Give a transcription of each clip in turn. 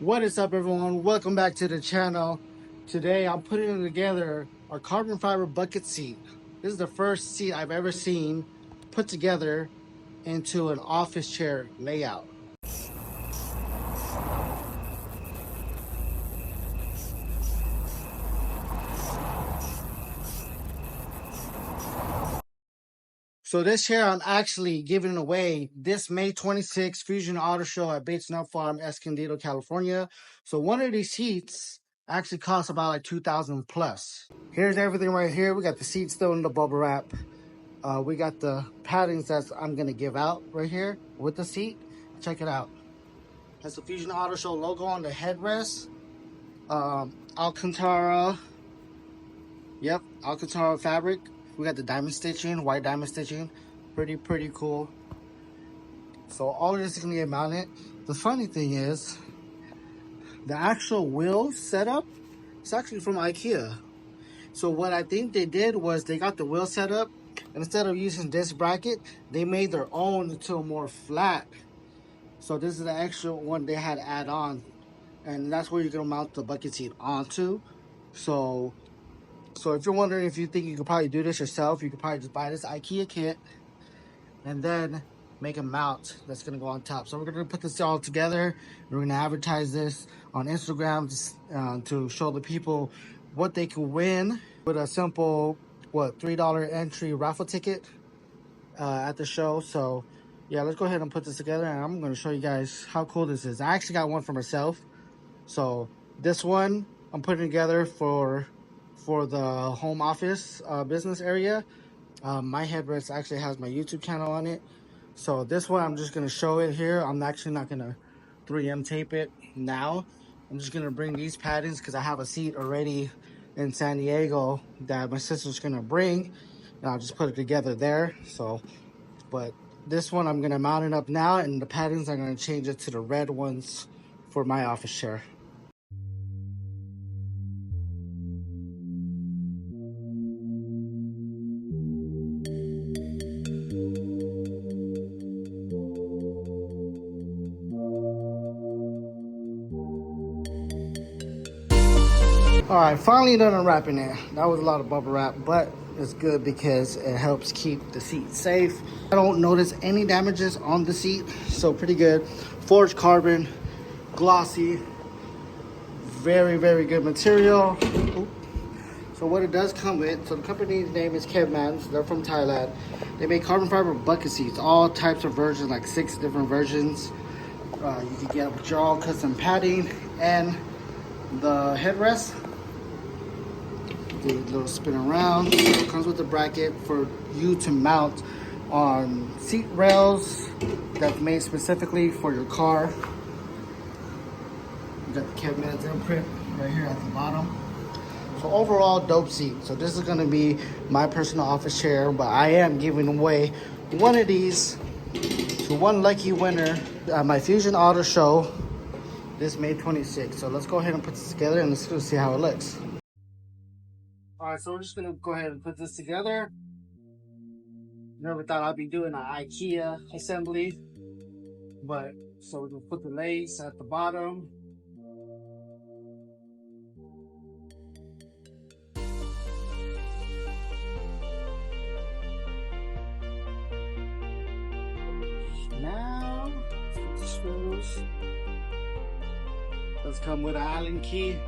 What is up, everyone? Welcome back to the channel. Today I'm putting together our carbon fiber bucket seat. This is the first seat I've ever seen put together into an office chair layout. So this chair I'm actually giving away this May 26th Fusion Auto Show at Bates Nut Farm, Escondido, California. So one of these seats actually costs about like 2,000 plus. Here's everything right here. We got the seat still in the bubble wrap. We got the paddings that I'm gonna give out right here with the seat. Check it out. Has the Fusion Auto Show logo on the headrest. Alcantara. Yep, Alcantara fabric. We got the diamond stitching, white diamond stitching. Pretty cool. So all of this is gonna get mounted. The funny thing is, the actual wheel setup is actually from IKEA. So what I think they did was they got the wheel set up, and instead of using this bracket, they made their own until more flat. So this is the extra one they had to add on, and that's where you're gonna mount the bucket seat onto. So if you're wondering if you think you could probably do this yourself, you could probably just buy this IKEA kit and then make a mount that's gonna go on top. So we're gonna put this all together. We're gonna advertise this on Instagram to show the people what they can win with a simple, $3 entry raffle ticket at the show. So yeah, let's go ahead and put this together, and I'm gonna show you guys how cool this is. I actually got one for myself. So this one I'm putting together for the home office business area. My headrest actually has my YouTube channel on it. So this one, I'm just gonna show it here. I'm actually not gonna 3M tape it now. I'm just gonna bring these paddings because I have a seat already in San Diego that my sister's gonna bring, and I'll just put it together there. So, but this one I'm gonna mount it up now, and the paddings I'm gonna change it to the red ones for my office chair. All right, finally done unwrapping it. That was a lot of bubble wrap, but it's good because it helps keep the seat safe. I don't notice any damages on the seat, so pretty good. Forged carbon, glossy, very good material. Ooh. So what it does come with, so the company's name is Kevmans. They're from Thailand. They make carbon fiber bucket seats, all types of versions, like 6 different versions. You can get with your own custom padding and the headrest. Do a little spin around. So it comes with a bracket for you to mount on seat rails that's made specifically for your car. You got the Kevman's imprint right here at the bottom. So overall, dope seat. So this is gonna be my personal office chair, but I am giving away one of these to one lucky winner at my Fusion Auto Show this May 26th. So let's go ahead and put this together, and let's go see how it looks. All right, so we're just gonna go ahead and put this together. Never thought I'd be doing an IKEA assembly, but so we're gonna put the legs at the bottom. Now, let's put the screws. Let's come with an Allen key.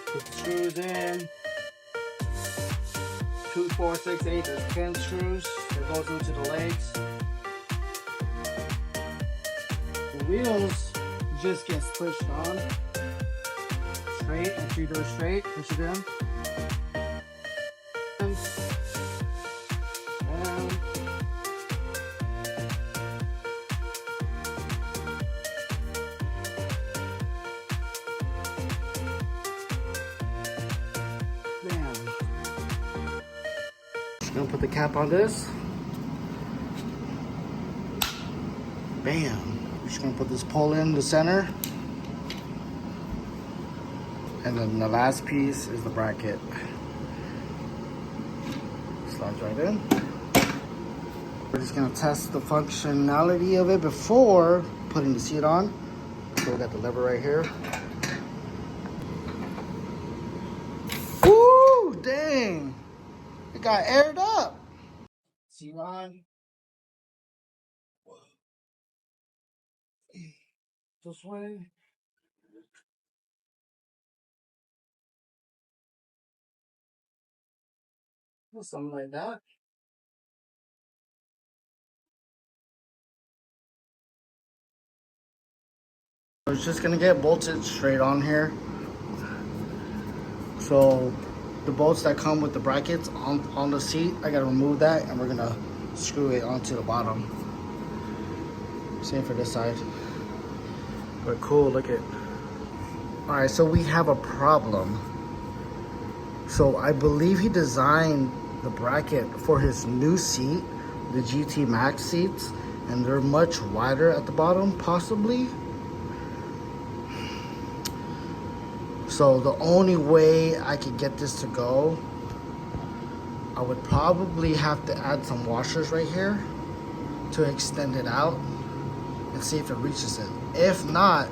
Put the screws in. 2, 4, 6, 8. There's 10 screws that goes into the legs. The wheels just gets pushed on straight. After you do it straight, push it in. And bam. Gonna put the cap on this. Bam. We're just gonna put this pole in the center. And then the last piece is the bracket. Slides right in. We're just gonna test the functionality of it before putting the seat on. So we got the lever right here. Woo, dang. It got aired up. Seat on. This way. Something like that. It's just gonna get bolted straight on here. So the bolts that come with the brackets on the seat, I gotta remove that and we're gonna screw it onto the bottom. Same for this side. But cool, look at. All right, so we have a problem. So I believe he designed the bracket for his new seat, the GT Max seats, and they're much wider at the bottom, possibly. So the only way I could get this to go, I would probably have to add some washers right here to extend it out and see if it reaches it. If not,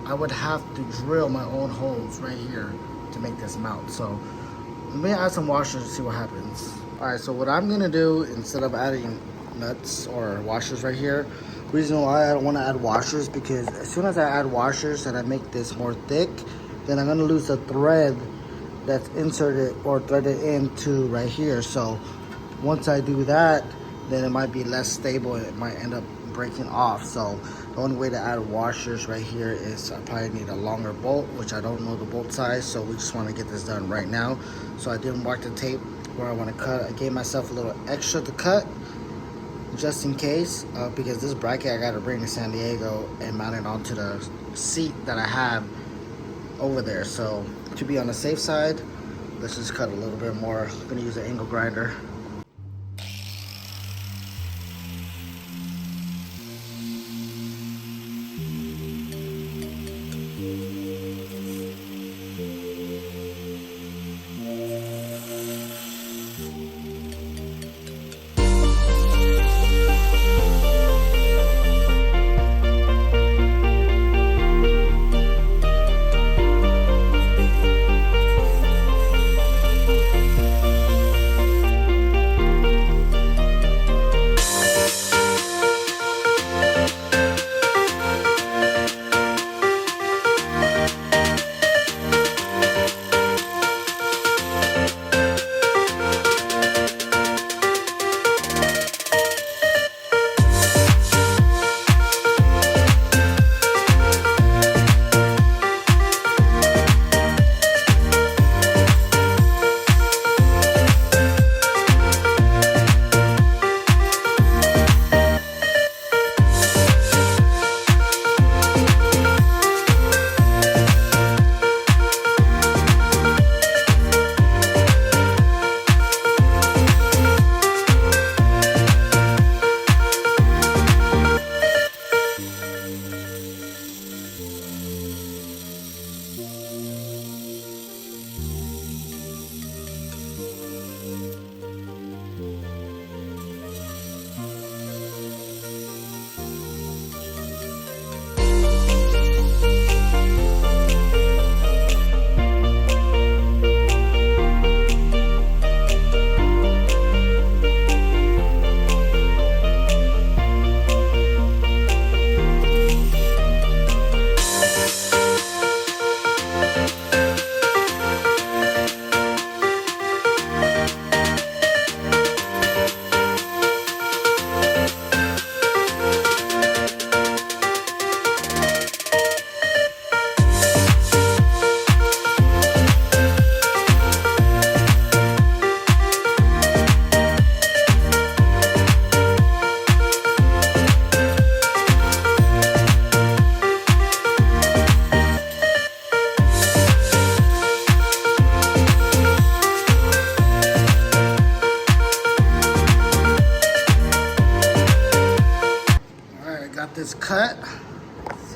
I would have to drill my own holes right here to make this mount. So let me add some washers and see what happens. All right, so what I'm gonna do, instead of adding nuts or washers right here, reason why I don't wanna add washers, because as soon as I add washers and I make this more thick, then I'm gonna lose the thread that's inserted or threaded into right here. So once I do that, then it might be less stable and it might end up breaking off. So the only way to add washers right here is I probably need a longer bolt, which I don't know the bolt size, so we just want to get this done right now. So I didn't mark the tape where I want to cut. I gave myself a little extra to cut just in case, because this bracket I got to bring to San Diego and mount it onto the seat that I have over there. So to be on the safe side, let's just cut a little bit more. I'm gonna use an angle grinder.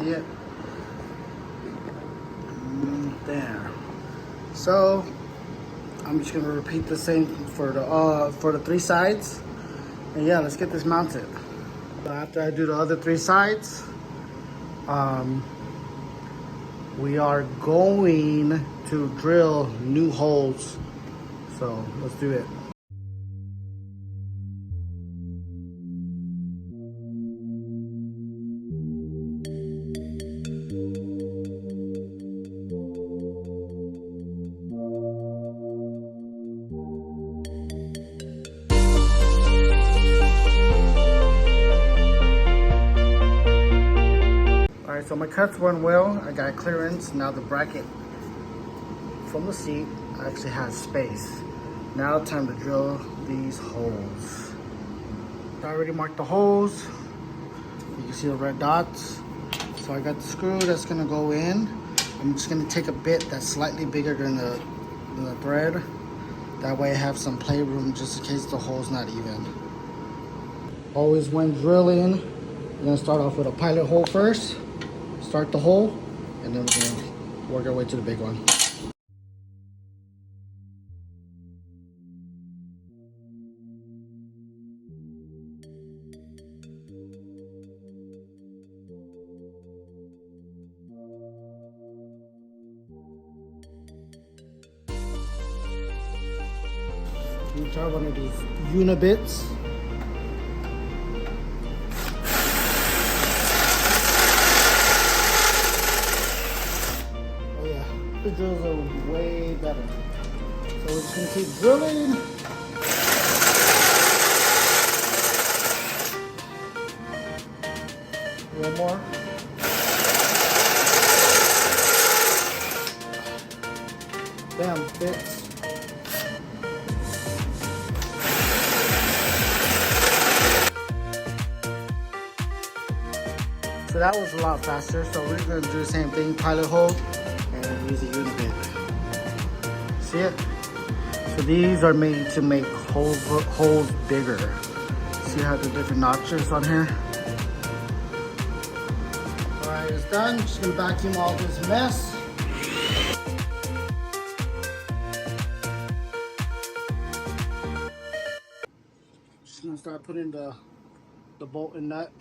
See it? There. So I'm just gonna repeat the same for the 3 sides. And yeah, let's get this mounted. So after I do the other 3 sides, we are going to drill new holes. So let's do it. Alright, so my cuts went well. I got clearance. Now the bracket from the seat actually has space. Now time to drill these holes. I already marked the holes. You can see the red dots. So I got the screw that's gonna go in. I'm just gonna take a bit that's slightly bigger than the thread. That way I have some playroom just in case the hole's not even. Always when drilling, we're gonna start off with a pilot hole first. Start the hole, and then we're gonna work our way to the big one. You try one of these unibits. Oh yeah, the drills are way better. So we're just gonna keep drilling. A little more. Bam, fits. So that was a lot faster. So we're gonna do the same thing, pilot hole, and use a unibit. See it? So these are made to make holes bigger. See how the different notches on here? All right, it's done. Just gonna vacuum all this mess. Just gonna start putting the bolt and nut.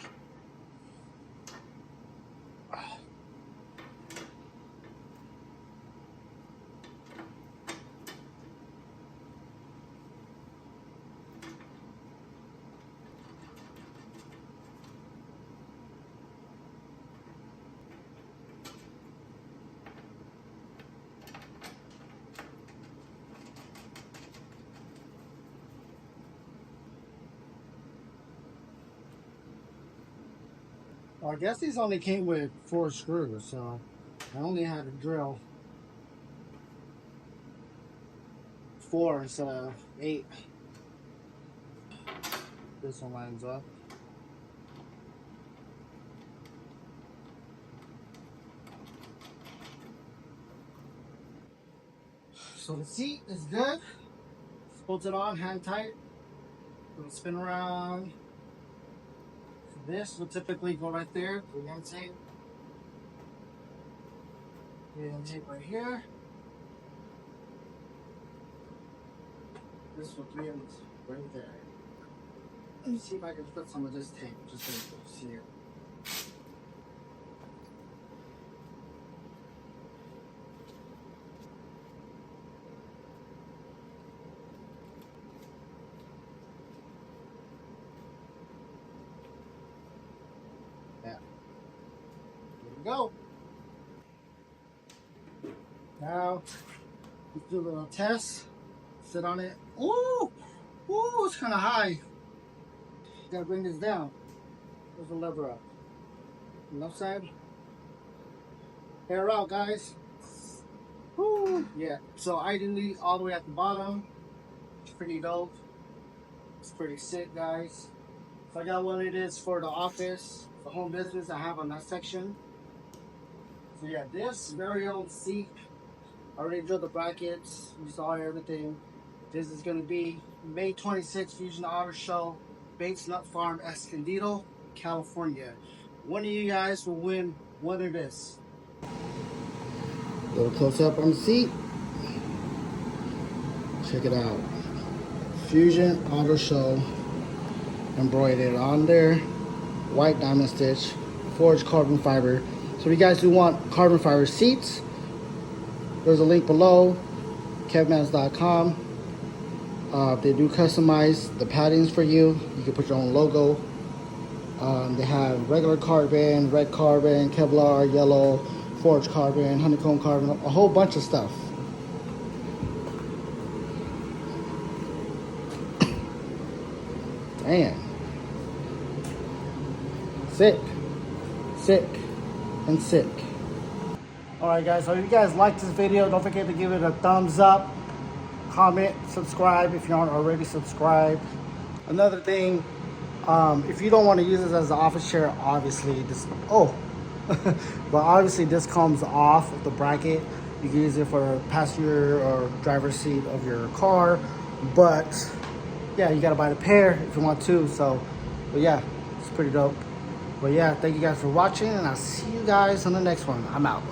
Well, I guess these only came with 4 screws, so I only had to drill 4 instead of 8. This one lines up. So the seat is good. Bolt it on, hand tight. It'll spin around. This will typically go right there. The end tape. The end tape right here. This will be right there. Let me see if I can put some of this tape just so you can see it. Yeah. Here we go. Now, let's do a little test. Sit on it. Ooh! Ooh, it's kind of high. Gotta bring this down. There's the lever up. Left side. Air out, guys. Woo! Yeah. So ideally, all the way at the bottom. It's pretty dope. It's pretty sick, guys. So I got one of this for the office, the home business I have on that section. So yeah, this very own seat. I already drilled the brackets. You saw everything. This is gonna be May 26th Fusion Auto Show, Bates Nut Farm, Escondido, California. One of you guys will win what it is. Little close up on the seat. Check it out. Fusion Auto Show embroidered on there. White diamond stitch, forged carbon fiber. So if you guys do want carbon fiber seats, there's a link below, kevmans.com. They do customize the paddings for you. You can put your own logo. They have regular carbon, red carbon, Kevlar, yellow, forged carbon, honeycomb carbon, a whole bunch of stuff. Damn. Sick, sick, and sick. Alright guys, so if you guys like this video, don't forget to give it a thumbs up, comment, subscribe if you aren't already subscribed. Another thing, if you don't want to use this as an office chair, obviously this, but obviously this comes off of the bracket. You can use it for passenger or driver's seat of your car, but yeah, you gotta buy the pair if you want to. So, but yeah, it's pretty dope. But yeah, thank you guys for watching, and I'll see you guys on the next one. I'm out.